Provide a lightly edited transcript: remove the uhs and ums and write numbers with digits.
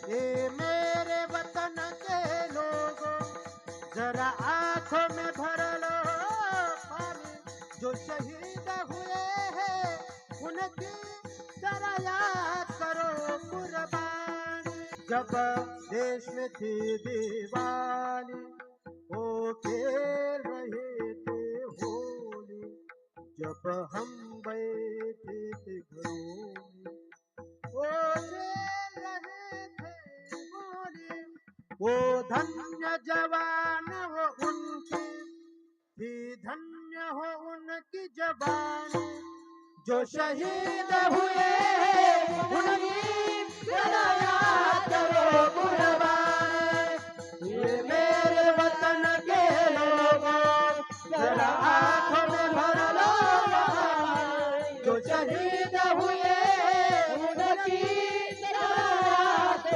ये मेरे वतन के लोगों, जरा आंखों में भर लो पानी। जो शहीद हुए हैं उनकी जरा याद करो कुर्बानी। जब देश में थी दीवानी, वो खेल रहे थे होली। जब हम बैठे थे घरों में, वो खेल रहे थे होली। वो धन्य जवान वो उनकी थी, धन्य हो उनकी जवानी। जो शहीद हुए उनकी जरा याद